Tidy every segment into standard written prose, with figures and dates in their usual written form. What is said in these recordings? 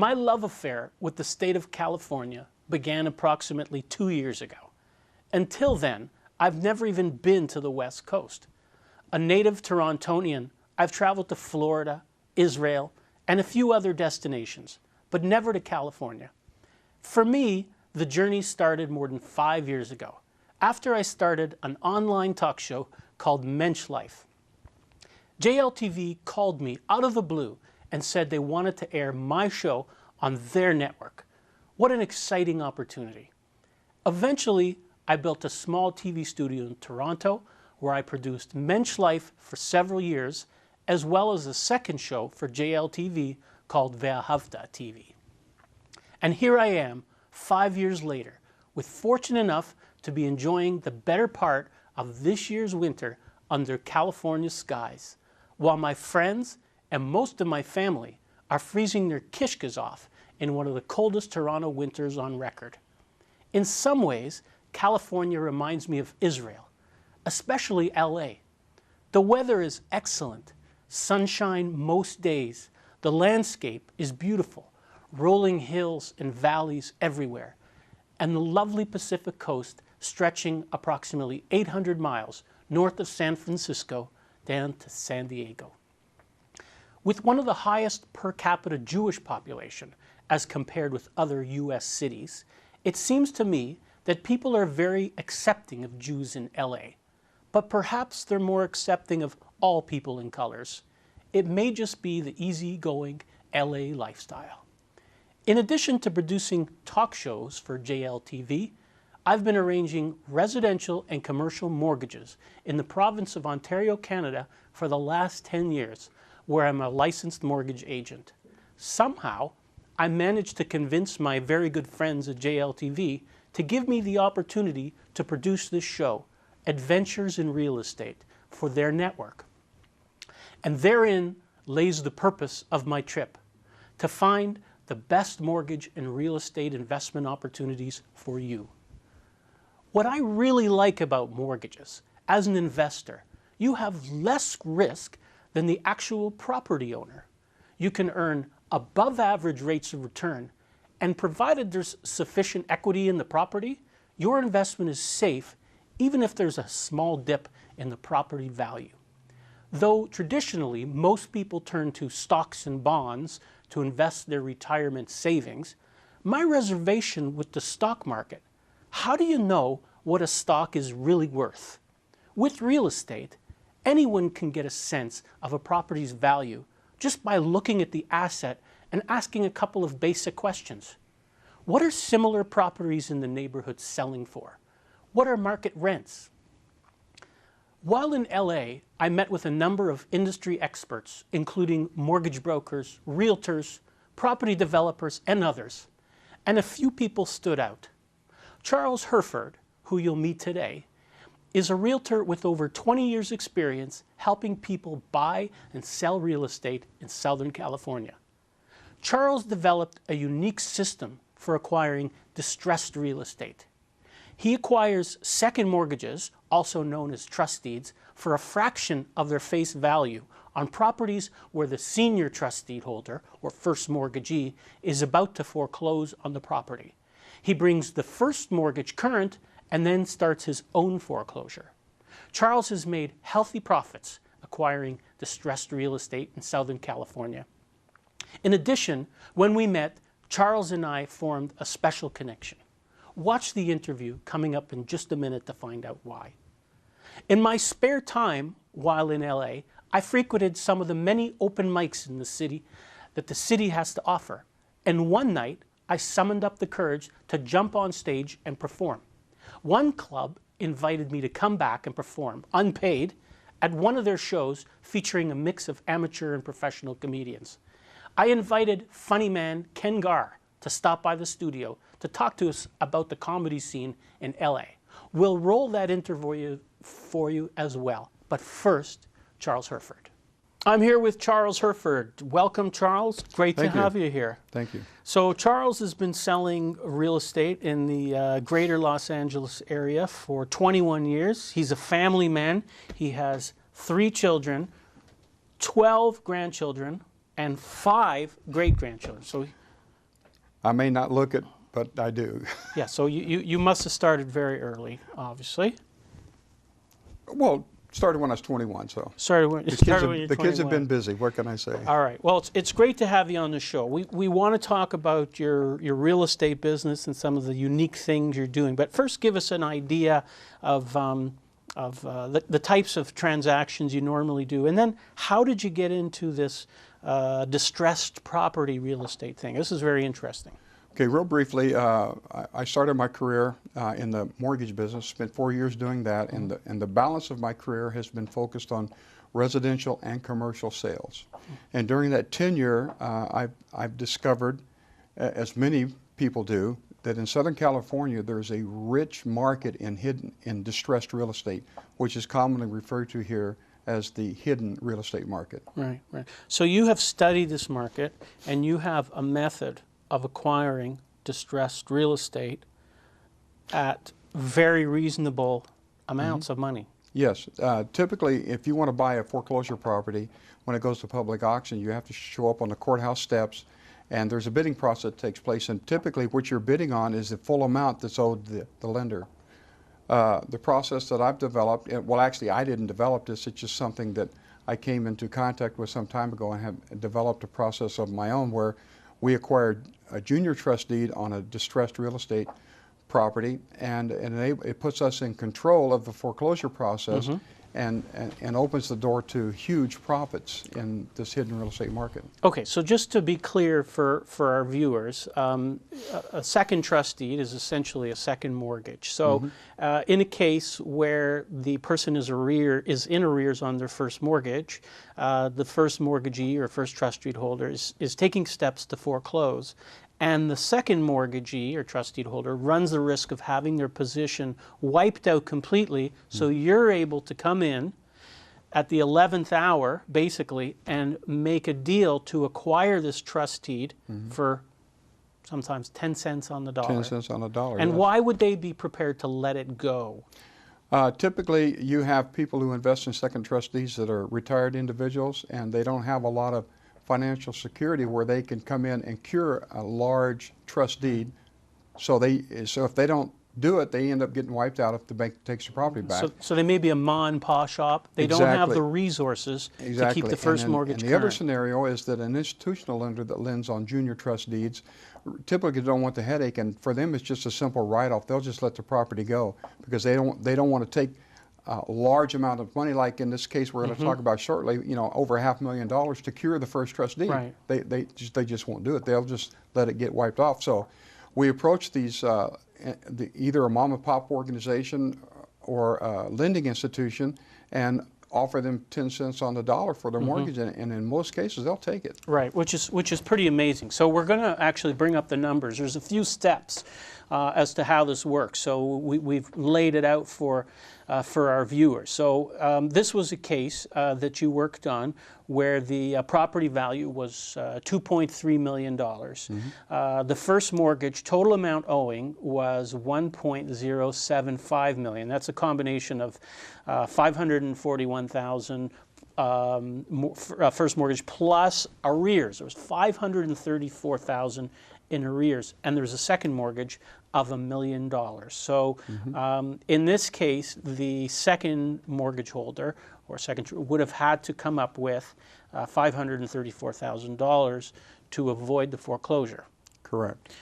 My love affair with the state of California began approximately 2 years ago. Until then, I've never even been to the West Coast. A native Torontonian, I've traveled to Florida, Israel, and a few other destinations, but never to California. For me, the journey started more than 5 years ago, after I started an online talk show called Mensch Life. JLTV called me out of the blue and said they wanted to air my show on their network. What an exciting opportunity. Eventually, I built a small TV studio in Toronto where I produced Mensch Life for several years, as well as a second show for JLTV called Wehrhafta TV. And here I am, 5 years later, with fortunate enough to be enjoying the better part of this year's winter under California skies, while my friends and most of my family are freezing their kishkas off in one of the coldest Toronto winters on record. In some ways, California reminds me of Israel, especially LA. The weather is excellent, sunshine most days, the landscape is beautiful, rolling hills and valleys everywhere, and the lovely Pacific coast stretching approximately 800 miles north of San Francisco down to San Diego. With one of the highest per capita Jewish population as compared with other US cities, it seems to me that people are very accepting of Jews in LA, but perhaps they're more accepting of all people in colors. It may just be the easygoing LA lifestyle. In addition to producing talk shows for JLTV, I've been arranging residential and commercial mortgages in the province of Ontario, Canada for the last 10 years, where I'm a licensed mortgage agent. Somehow, I managed to convince my very good friends at JLTV to give me the opportunity to produce this show, Adventures in Real Estate, for their network. And therein lays the purpose of my trip, to find the best mortgage and real estate investment opportunities for you. What I really like about mortgages, as an investor, you have less risk than the actual property owner. You can earn above average rates of return, and provided there's sufficient equity in the property, your investment is safe even if there's a small dip in the property value. Though traditionally most people turn to stocks and bonds to invest their retirement savings, my reservation with the stock market: how do you know what a stock is really worth? With real estate, anyone can get a sense of a property's value just by looking at the asset and asking a couple of basic questions. What are similar properties in the neighborhood selling for? What are market rents? While in LA, I met with a number of industry experts, including mortgage brokers, realtors, property developers, and others, and a few people stood out. Charles Hereford, who you'll meet today, is a realtor with over 20 years experience helping people buy and sell real estate in Southern California. Charles developed a unique system for acquiring distressed real estate. He acquires second mortgages, also known as trust deeds, for a fraction of their face value on properties where the senior trust deed holder, or first mortgagee, is about to foreclose on the property. He brings the first mortgage current and then starts his own foreclosure. Charles has made healthy profits acquiring distressed real estate in Southern California. In addition, when we met, Charles and I formed a special connection. Watch the interview coming up in just a minute to find out why. In my spare time while in LA, I frequented some of the many open mics in the city that the city has to offer. And one night, I summoned up the courage to jump on stage and perform. One club invited me to come back and perform, unpaid, at one of their shows featuring a mix of amateur and professional comedians. I invited funny man Ken Garr to stop by the studio to talk to us about the comedy scene in LA. We'll roll that interview for you as well. But first, Charles Hereford. I'm here with Charles Hereford. Welcome, Charles. Great to have you here. Thank you. So Charles has been selling real estate in the greater Los Angeles area for 21 years. He's a family man. He has 3 children, 12 grandchildren, and 5 great-grandchildren. So I may not look it, but I do. Yeah, so you must have started very early, obviously. Well, started when I was 21, so. Started when you're The kids have 21. been busy, what can I say? All right. Well, it's great to have you on the show. We want to talk about your real estate business and some of the unique things you're doing. But first, give us an idea of the types of transactions you normally do. And then how did you get into this distressed property real estate thing? This is very interesting. Okay, real briefly, I started my career in the mortgage business, spent 4 years doing that, and the balance of my career has been focused on residential and commercial sales. And during that tenure, I've discovered, as many people do, that in Southern California there's a rich market in distressed real estate, which is commonly referred to here as the hidden real estate market. Right, right. So you have studied this market, and you have a method of acquiring distressed real estate at very reasonable amounts of money. Yes. Typically, if you want to buy a foreclosure property, when it goes to public auction, you have to show up on the courthouse steps, and there's a bidding process that takes place, and typically what you're bidding on is the full amount that's owed the lender. The process that I've developed, well, actually I didn't develop this, it's just something that I came into contact with some time ago and have developed a process of my own where we acquired a junior trust deed on a distressed real estate property, and it puts us in control of the foreclosure process and opens the door to huge profits in this hidden real estate market. Okay, so just to be clear for our viewers, a second trust deed is essentially a second mortgage. So in a case where the person is in arrears on their first mortgage, the first mortgagee or first trust deed holder is taking steps to foreclose. And the second mortgagee or trust deed holder runs the risk of having their position wiped out completely, so you're able to come in at the 11th hour, basically, and make a deal to acquire this trust deed for sometimes 10 cents on the dollar. 10 cents on the dollar, And yes. why would they be prepared to let it go? Typically, you have people who invest in second trust deeds that are retired individuals, and they don't have a lot of financial security where they can come in and cure a large trust deed. So if they don't do it, they end up getting wiped out if the bank takes the property back. So they may be a ma and pa shop. They don't have the resources to keep the first mortgage current. And the other current. scenario is that an institutional lender that lends on junior trust deeds typically don't want the headache, and for them it's just a simple write-off. They'll just let the property go because they don't want to take a large amount of money, like in this case we're going to talk about shortly, over $500,000 to cure the first trust deed. Right. They just won't do it. They'll just let it get wiped off. So we approach these either a mom and pop organization or a lending institution and offer them 10 cents on the dollar for their mortgage, and in most cases they'll take it. Right, which is pretty amazing. So we're going to actually bring up the numbers. There's a few steps as to how this works. So we've laid it out for our viewers. So this was a case that you worked on where the property value was $2.3 million. The first mortgage total amount owing was $1.075 million. That's a combination of $541,000 first mortgage plus arrears. There was $534,000 in arrears, and there's a second mortgage of $1 million. So in this case, the second mortgage holder or second would have had to come up with $534,000 to avoid the foreclosure. Correct.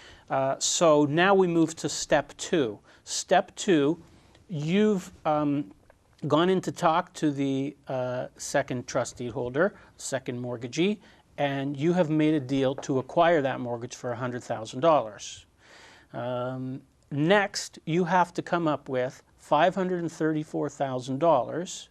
So now we move to step two. Step two, you've gone in to talk to the second trust deed holder, second mortgagee, and you have made a deal to acquire that mortgage for $100,000. Next, you have to come up with $534,000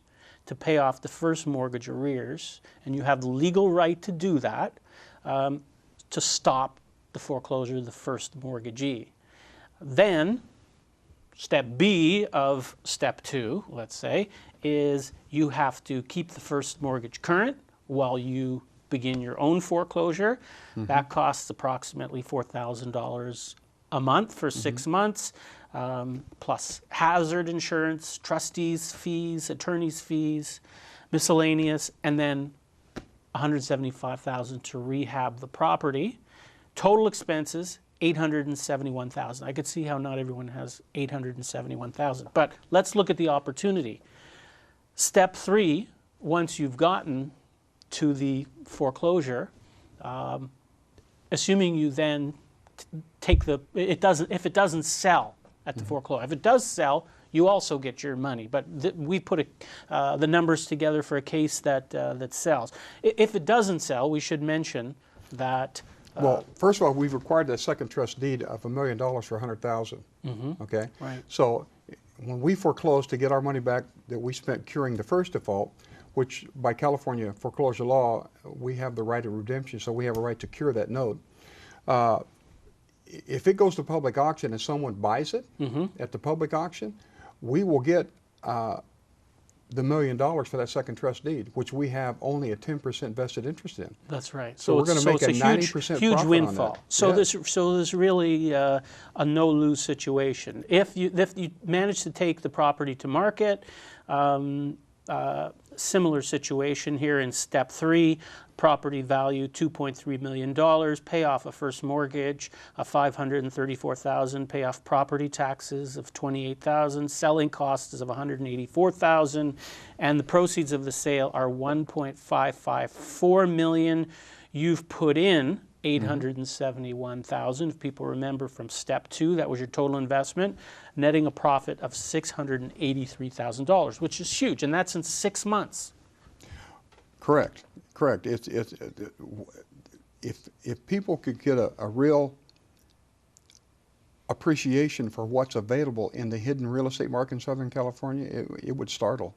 to pay off the first mortgage arrears, and you have the legal right to do that to stop the foreclosure of the first mortgagee. Then, step B of step two, let's say, is you have to keep the first mortgage current while you begin your own foreclosure. That costs approximately $4,000 a month for 6 months, plus hazard insurance, trustees' fees, attorney's fees, miscellaneous, and then $175,000 to rehab the property. Total expenses $871,000. I could see how not everyone has $871,000. But let's look at the opportunity. Step 3, once you've gotten to the foreclosure, assuming you then take if it doesn't sell at the foreclosure. If it does sell, you also get your money. But we put the numbers together for a case that sells. If it doesn't sell, we should mention that. Well, first of all, we've required a second trust deed of $1 million for $100,000. Okay. Right. So when we foreclose to get our money back that we spent curing the first default, which by California foreclosure law, we have the right of redemption, so we have a right to cure that note. If it goes to public auction and someone buys it at the public auction, we will get the $1 million for that second trust deed, which we have only a 10% vested interest in. That's right. So we're going to make a 90% huge profit windfall. on that. So Yeah. there's really a no-lose situation. If you manage to take the property to market, similar situation here in step 3, property value $2.3 million, pay off a first mortgage of $534,000, pay off property taxes of $28,000, selling costs of $184,000, and the proceeds of the sale are $1.554 million. You've put in $871,000. If people remember from step 2, that was your total investment, netting a profit of $683,000, which is huge, and that's in 6 months. Correct. Correct. If people could get a real appreciation for what's available in the hidden real estate market in Southern California, it would startle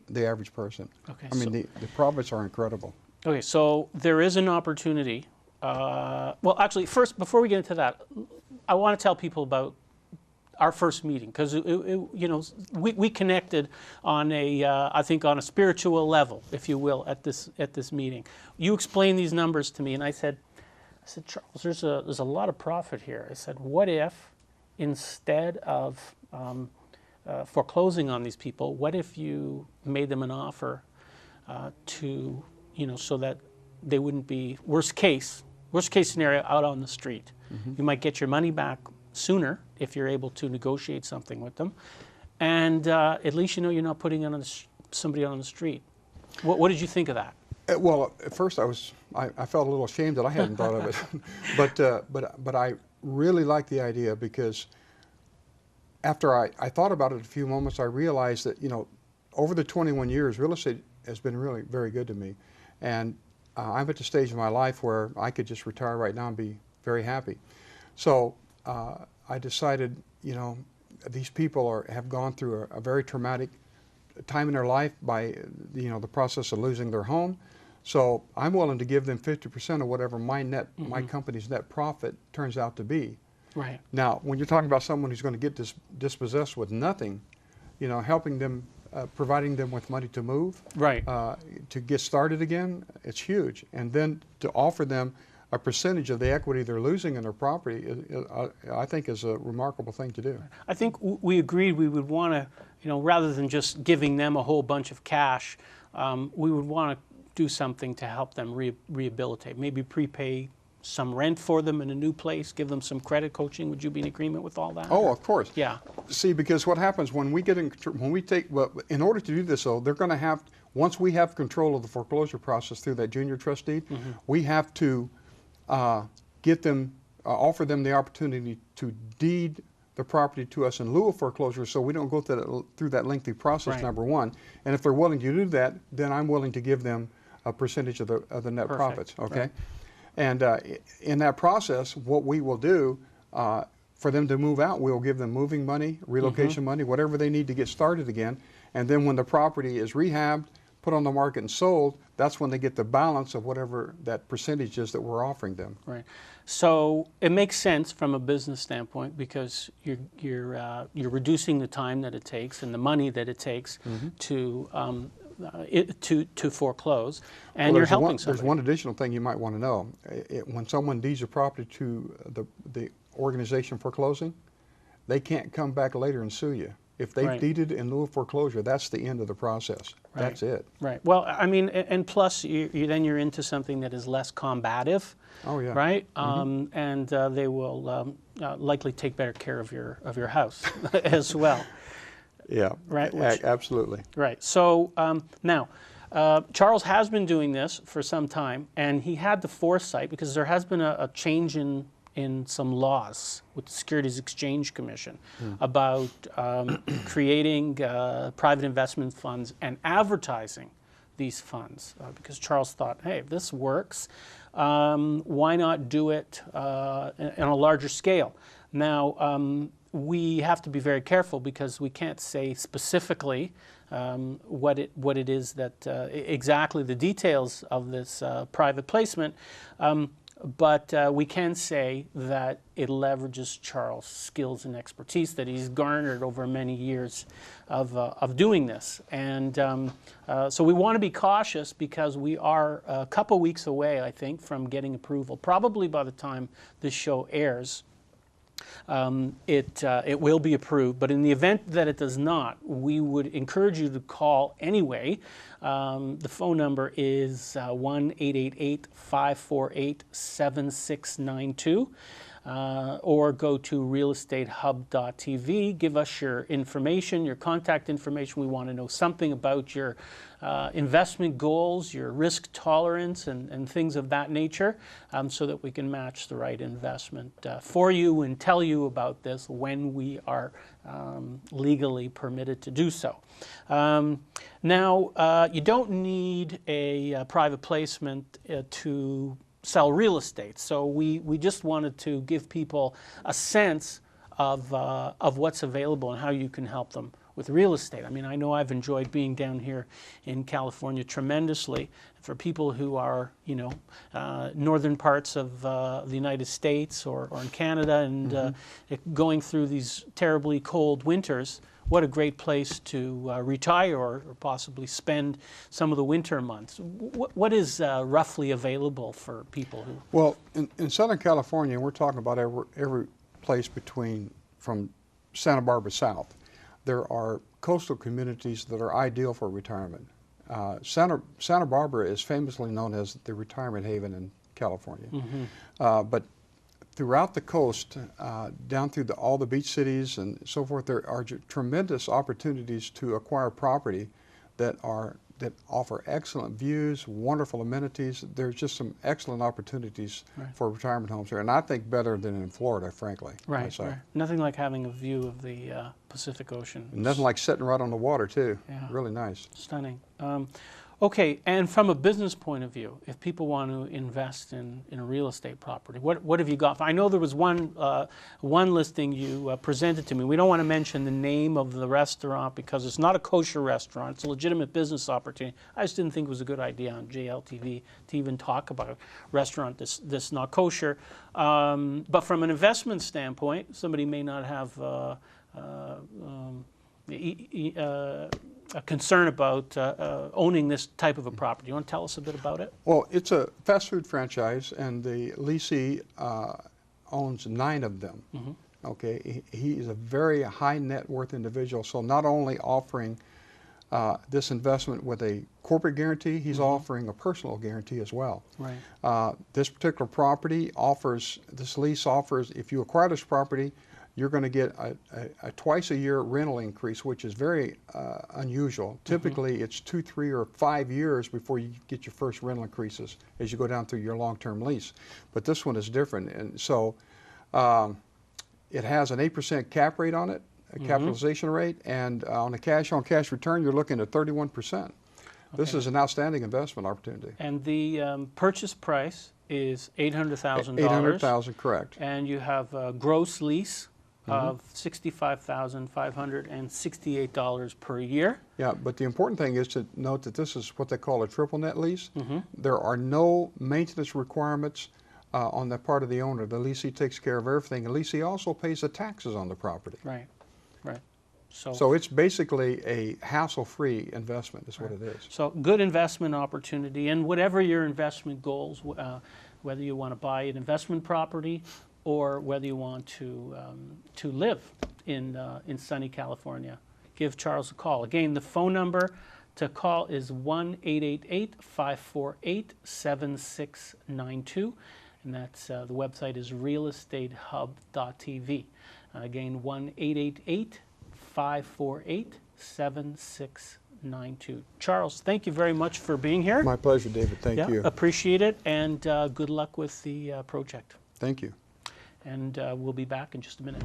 the average person. Okay, I mean, the profits are incredible. Okay, so there is an opportunity. Well, actually, first, before we get into that, I want to tell people about our first meeting, because you know, we connected on I think on a spiritual level, if you will, at this meeting. You explained these numbers to me, and I said, Charles, there's a lot of profit here. I said, what if instead of foreclosing on these people, what if you made them an offer to, you know, so that they wouldn't be worst case scenario out on the street. You might get your money back sooner if you're able to negotiate something with them, and at least you know you're not putting somebody on the street. What did you think of that? Well, at first I felt a little ashamed that I hadn't thought of it, but I really like the idea, because after I thought about it a few moments, I realized that, you know, over the 21 years, real estate has been really very good to me, and I'm at the stage of my life where I could just retire right now and be very happy. So I decided, you know, these people have gone through a very traumatic time in their life by, you know, the process of losing their home. So I'm willing to give them 50% of whatever my company's net profit turns out to be. Right. Now, when you're talking about someone who's going to get dispossessed with nothing, you know, helping them, providing them with money to move, right, to get started again, it's huge. And then to offer them a percentage of the equity they're losing in their property, I think is a remarkable thing to do. I think we agreed we would want to, you know, rather than just giving them a whole bunch of cash, we would want to do something to help them rehabilitate. Maybe prepay some rent for them in a new place, give them some credit coaching. Would you be in agreement with all that? Oh, of course. Yeah. See, because what happens when we get in order to do this, though, they're going to have, once we have control of the foreclosure process through that junior trust deed, we have to get them, offer them the opportunity to deed the property to us in lieu of foreclosure, so we don't go through that lengthy process, right. Number one. And if they're willing to do that, then I'm willing to give them a percentage of the net profits. Okay. Right. And in that process, what we will do for them to move out, we'll give them moving money, relocation money, whatever they need to get started again. And then when the property is rehabbed, put on the market and sold, that's when they get the balance of whatever that percentage is that we're offering them. Right. So it makes sense from a business standpoint, because you're reducing the time that it takes and the money that it takes to foreclose, and you're helping somebody. There's one additional thing you might want to know. When someone deeds a property to the organization foreclosing, they can't come back later and sue you. If they've Right. deeded in lieu of foreclosure, that's the end of the process. Right. That's it. Right. Well, I mean, and plus, then you're into something that is less combative. Oh, yeah. Right. And they will likely take better care of your house as well. Yeah. Right. Absolutely. Right. So now, Charles has been doing this for some time, and he had the foresight, because there has been a change in some laws with the Securities Exchange Commission about creating private investment funds and advertising these funds, because Charles thought, hey, if this works, why not do it on a larger scale? Now, we have to be very careful, because we can't say specifically what it is that exactly the details of this private placement, but we can say that it leverages Charles' skills and expertise that he's garnered over many years of doing this. And so we want to be cautious, because we are a couple weeks away, I think, from getting approval. Probably by the time this show airs, it will be approved, but in the event that it does not, we would encourage you to call anyway. The phone number is 1-888-548-7692. Or go to realestatehub.tv. Give us your information, your contact information. We want to know something about your investment goals, your risk tolerance, and things of that nature, so that we can match the right investment for you and tell you about this when we are legally permitted to do so. Now, you don't need a private placement to sell real estate. So we just wanted to give people a sense of what's available and how you can help them with real estate. I mean, I know I've enjoyed being down here in California tremendously. For people who are, northern parts of the United States or in Canada, and going through these terribly cold winters, what a great place to retire or possibly spend some of the winter months. What is roughly available for people who? Well, in Southern California, we're talking about every place from Santa Barbara south. There are coastal communities that are ideal for retirement. Santa Barbara is famously known as the retirement haven in California. But throughout the coast, down through all the beach cities and so forth, there are tremendous opportunities to acquire property that offer excellent views, wonderful amenities. There's just some excellent opportunities for retirement homes here, and I think better than in Florida, frankly. Right. Nothing like having a view of the Pacific Ocean. And nothing like sitting right on the water, too. Yeah. Really nice. Stunning. Okay, and from a business point of view, if people want to invest in a real estate property, what have you got? I know there was one listing you presented to me. We don't want to mention the name of the restaurant because it's not a kosher restaurant. It's a legitimate business opportunity. I just didn't think it was a good idea on JLTV to even talk about a restaurant that's not kosher. But from an investment standpoint, somebody may not have a concern about owning this type of a property. You want to tell us a bit about it? Well, it's a fast food franchise, and the leasee owns 9 of them. Okay, he is a very high net worth individual, so not only offering this investment with a corporate guarantee, he's offering a personal guarantee as well. Right. This particular property this lease offers, if you acquire this property, you're going to get a twice-a-year rental increase, which is very unusual. Typically, it's 2, 3, or 5 years before you get your first rental increases as you go down through your long-term lease. But this one is different, and so it has an 8% cap rate on it, a capitalization rate, and on a cash-on-cash return, you're looking at 31%. This is an outstanding investment opportunity. And the purchase price is $800,000. $800,000, correct. And you have a gross lease of $65,568 per year. Yeah, but the important thing is to note that this is what they call a triple net lease. There are no maintenance requirements on the part of the owner. The leasee takes care of everything. The leasee also pays the taxes on the property. Right. So it's basically a hassle-free investment is what it is. So good investment opportunity, and whatever your investment goals, whether you want to buy an investment property or whether you want to live in sunny California, give Charles a call. Again, the phone number to call is 1-888-548-7692, and that's the website is realestatehub.tv. Again, 1-888-548-7692. Charles, thank you very much for being here. My pleasure, David. Thank you. Appreciate it, and good luck with the project. Thank you. And we'll be back in just a minute.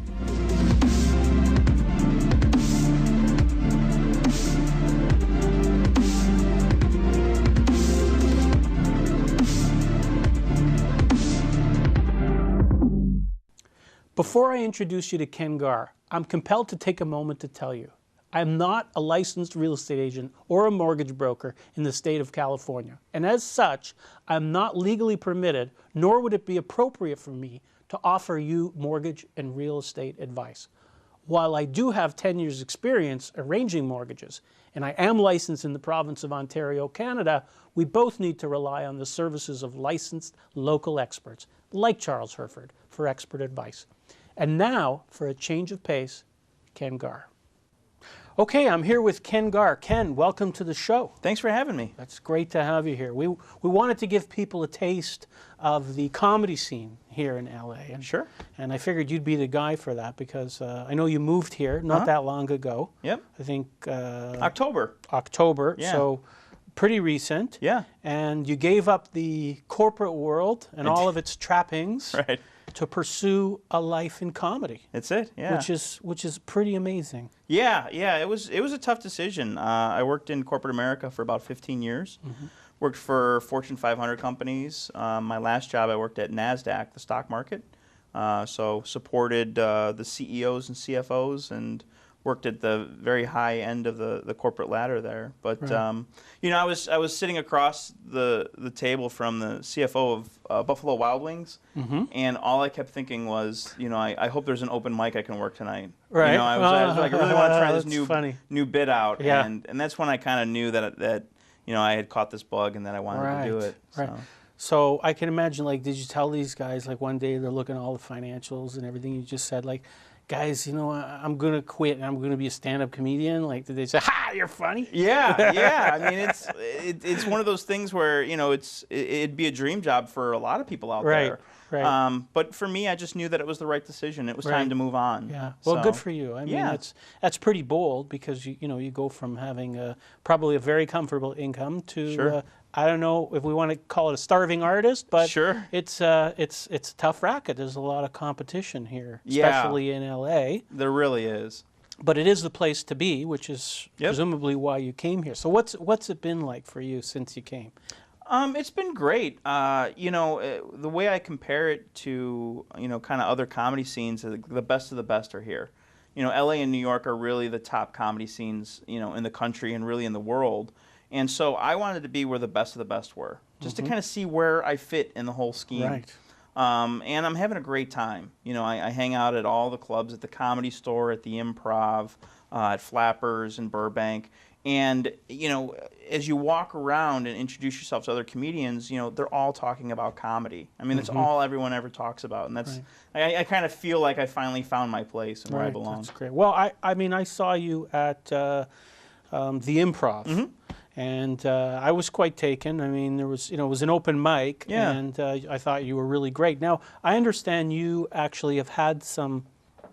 Before I introduce you to Ken Garr, I'm compelled to take a moment to tell you, I am not a licensed real estate agent or a mortgage broker in the state of California. And as such, I'm not legally permitted, nor would it be appropriate for me to offer you mortgage and real estate advice. While I do have 10 years experience arranging mortgages, and I am licensed in the province of Ontario, Canada, we both need to rely on the services of licensed local experts, like Charles Hereford, for expert advice. And now, for a change of pace, Ken Garr. Okay, I'm here with Ken Garr. Ken, welcome to the show. Thanks for having me. It's great to have you here. We wanted to give people a taste of the comedy scene here in LA. And, Sure. And I figured you'd be the guy for that because I know you moved here not that long ago. Yep. I think October. Yeah. So pretty recent. Yeah. And you gave up the corporate world and all of its trappings. Right. To pursue a life in comedy. That's it. Yeah. Which is pretty amazing. Yeah. It was a tough decision. I worked in corporate America for about 15 years. Mm-hmm. Worked for Fortune 500 companies. My last job, I worked at NASDAQ, the stock market. So supported the CEOs and CFOs and worked at the very high end of the corporate ladder there. But right. I was sitting across the table from the CFO of Buffalo Wild Wings, mm-hmm. and all I kept thinking was, I hope there's an open mic I can work tonight. Right. I was like, I really want to try this new bit out, yeah. and that's when I kind of knew that I had caught this bug and that I wanted to do it. Right. So I can imagine, did you tell these guys, one day they're looking at all the financials and everything you just said, guys, I'm going to quit and I'm going to be a stand-up comedian? Did they say, ha, you're funny? Yeah. I mean, it's one of those things where, it'd be a dream job for a lot of people out there. Right. But for me, I just knew that it was the right decision. It was time to move on. Yeah. Well, good for you. I mean, that's pretty bold because, you go from having probably a very comfortable income to, sure. I don't know if we want to call it a starving artist, but sure. It's a tough racket. There's a lot of competition here, especially in LA. There really is. But it is the place to be, which is presumably why you came here. So what's it been like for you since you came? It's been great. The way I compare it to, kind of other comedy scenes, the best of the best are here. LA and New York are really the top comedy scenes, in the country and really in the world. And so I wanted to be where the best of the best were, just to kind of see where I fit in the whole scheme. Right. And I'm having a great time. I hang out at all the clubs, at the Comedy Store, at the Improv, at Flappers in Burbank. And, as you walk around and introduce yourself to other comedians, they're all talking about comedy. I mean, that's all everyone ever talks about. And that's, I kind of feel like I finally found my place and where I belong. That's great. Well, I saw you at the Improv. Mm-hmm. And I was quite taken. I mean, there was, it was an open mic, and I thought you were really great. Now, I understand you actually have had some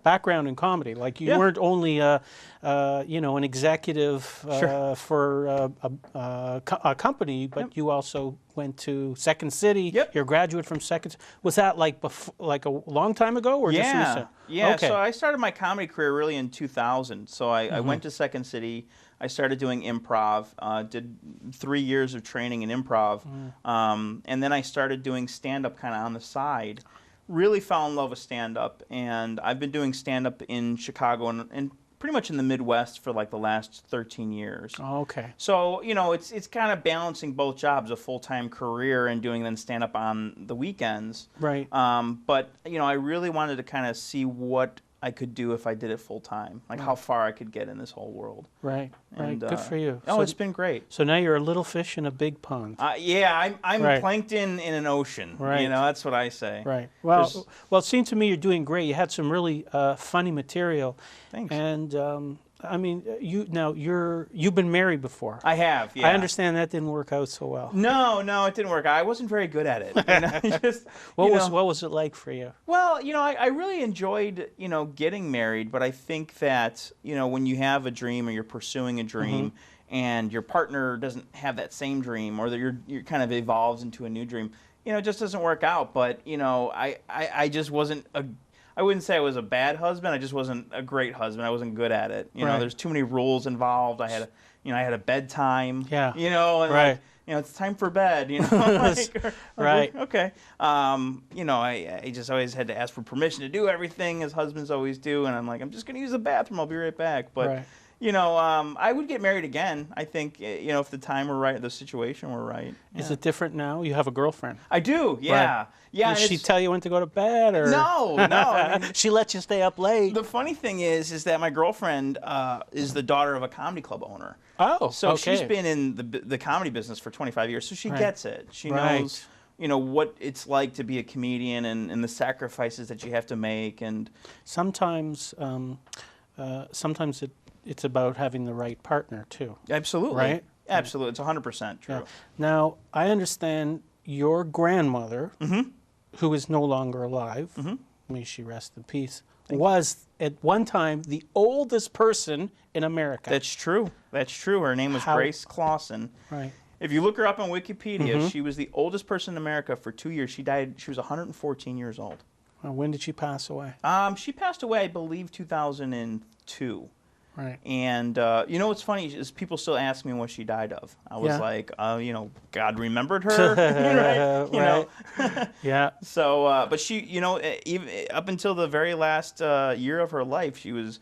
background in comedy. You weren't only, an executive for a company, but you also went to Second City. Yep. You're a graduate from Second. Was that like a long time ago, or just recent? Yeah. Okay. So I started my comedy career really in 2000. So I went to Second City. I started doing improv, did 3 years of training in improv, and then I started doing stand-up kind of on the side. Really fell in love with stand-up, and I've been doing stand-up in Chicago and pretty much in the Midwest for the last 13 years. Oh, okay. So, it's kind of balancing both jobs, a full-time career and doing then stand-up on the weekends. Right. But, I really wanted to kind of see what I could do if I did it full time, how far I could get in this whole world. Right, and, good for you. Oh, it's been great. So now you're a little fish in a big pond. I'm plankton in an ocean. Right. That's what I say. Right. Well, it seemed to me you're doing great. You had some really funny material. Thanks. And I mean, you've been married before. I have, yeah. I understand that didn't work out so well. No, it didn't work. I wasn't very good at it. What was it like for you? Well, I really enjoyed, getting married, but I think that, when you have a dream or you're pursuing a dream and your partner doesn't have that same dream, or that you're kind of evolves into a new dream, it just doesn't work out. But, I just wasn't I wouldn't say I was a bad husband. I just wasn't a great husband. I wasn't good at it. There's too many rules involved. I had a bedtime. Yeah. And right. It's time for bed. Right. Okay. I just always had to ask for permission to do everything, as husbands always do. And I'm like, I'm just going to use the bathroom. I'll be right back. But right. I would get married again. I think, if the time were right, the situation were right. Yeah. Is it different now? You have a girlfriend. I do, yeah. Right. Yeah. Did she tell you when to go to bed? Or? No. I mean, she let you stay up late. The funny thing is that my girlfriend is the daughter of a comedy club owner. Oh, so okay. she's been in the comedy business for 25 years, so she gets it. She knows, what it's like to be a comedian and the sacrifices that you have to make. And sometimes it's about having the right partner too. Absolutely. Right? Absolutely. It's 100% true. Yeah. Now, I understand your grandmother, who is no longer alive, may she rest in peace, was at one time the oldest person in America. That's true. Her name was Grace Clausen. Right. If you look her up on Wikipedia, she was the oldest person in America for 2 years. She died, she was 114 years old. When did she pass away? She passed away, I believe, 2002. Right. And, what's funny is people still ask me what she died of. I was like, God remembered her, right? Yeah. So, but she, even up until the very last year of her life, she was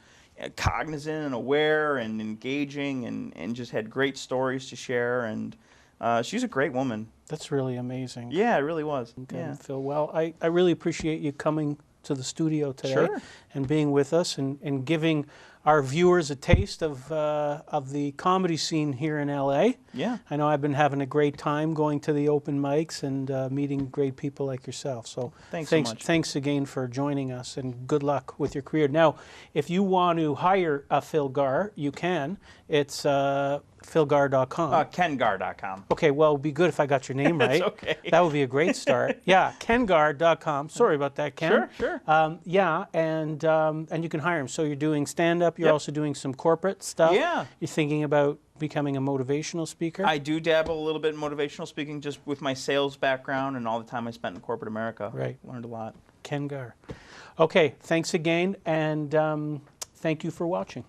cognizant and aware and engaging and just had great stories to share. And she's a great woman. That's really amazing. Yeah, it really was. Okay, Phil. Well, I really appreciate you coming to the studio today and being with us and giving our viewers a taste of the comedy scene here in LA. Yeah. I know I've been having a great time going to the open mics and meeting great people like yourself. So thanks so much. Thanks again for joining us, and good luck with your career. Now, if you want to hire Phil Garr, you can. It's philgarr.com. KenGarr.com. Okay, well, it would be good if I got your name right. That's okay. That would be a great start. Yeah, KenGarr.com. Sorry about that, Ken. Sure. And you can hire him. So you're doing stand-up. You're also doing some corporate stuff. Yeah. You're thinking about becoming a motivational speaker. I do dabble a little bit in motivational speaking, just with my sales background and all the time I spent in corporate America. Right. Learned a lot. Ken Garr. Okay, thanks again, and thank you for watching.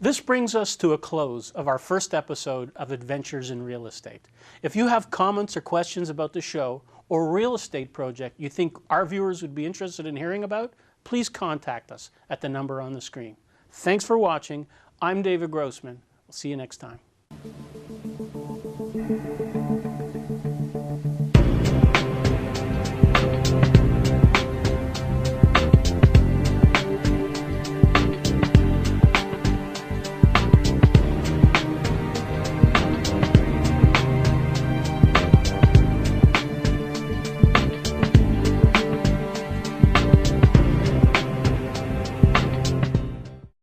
This brings us to a close of our first episode of Adventures in Real Estate. If you have comments or questions about the show or real estate project you think our viewers would be interested in hearing about, please contact us at the number on the screen. Thanks for watching. I'm David Grossman. We'll see you next time.